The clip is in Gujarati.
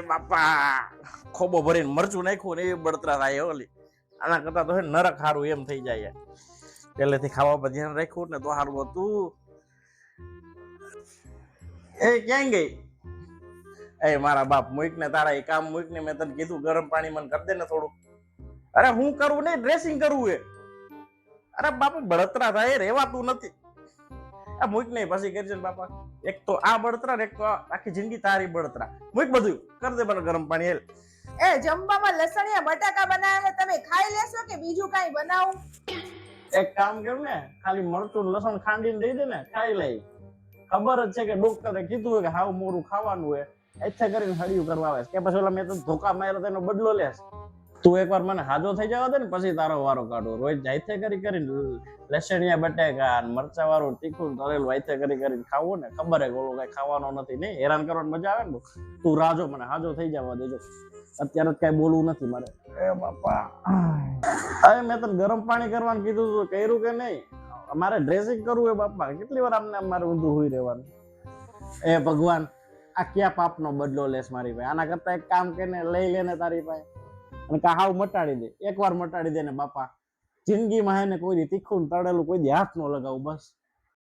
બાપા ખોબો ભરીને મરચું નાખ્યું ને એ બળતરા થાય ઓલી. આના કરતા તો નરક હારું એમ થઈ જાય. પહેલેથી ખાવા પર ધ્યાન રાખ્યું ને તો હારું હતું. એ ક્યાં ગઈ? એ મારા બાપ મૂક ને તારા એ કામ મૂક ને, મેં તને કીધું ગરમ પાણી મને કરી દે ને થોડું. અરે હું કરવું નહીં, ડ્રેસિંગ કરવું એ. અરે બાપા બળતરા થાય રેવાતું નથી. આ મૂક નહીં પછી કરજે ને બાપા. એક તો આ બળતરા ને એક તો આખી જિંદગી તારી બળતરા. મૂક બધું કર દે મને ગરમ પાણી. એ જમવામાં લસણિયા બટાકા બનાવ્યા તમે ખાઈ લેશો કે બીજું કાઈ બનાવું? એક કામ કર ને, ખાલી મરચું લસણ ખાંડીને દઈ દે ને, ખાઈ લઈ. ખબર જ છે કે ડોક્ટરે કીધું હોય કે હાવ મોરું ખાવાનું હોય, એથે કરીને હળિયું કરવા આવે કે પછી ઓલા મેં તો ધોકા માર્યો તેનો બદલો લેસ. તું એકવાર મને હાજો થઈ જવા દે ને પછી તારો વારો કાઢો. રોજ જાયથે કરીને લસણિયા બટાકા મરચા વાળું તીખું તળેલું વાયથે કરીને ખાવું ને, ખબર હે ઓલો કઈ ખાવાનો નથી. નહીં હેરાન કરવાની મજા આવે ને. તું રાજો મને હાજો થઈ જવા દેજો. અત્યારે કઈ બોલવું નથી મારે. એ બાપા અરે મેં તને ગરમ પાણી કરવાનું કીધું તું, કર્યું કે નહીં? મારે ડ્રેસિંગ કરવું હે બાપા. કેટલી વાર આમને મારે ઊંધું હોઈ રહેવાનું. એ ભગવાન આ ક્યાં પાપનો બદલો લેસ મારી પાસે? આના કરતા એક કામ કરીને લઈ લેને તારી પાસે અને હાવ મટાડી દે. એકવાર મટાડી દે ને બાપા, જિંદગીમાં એને કોઈ તીખું તળેલું કોઈ હાથ ન લગાવું બસ.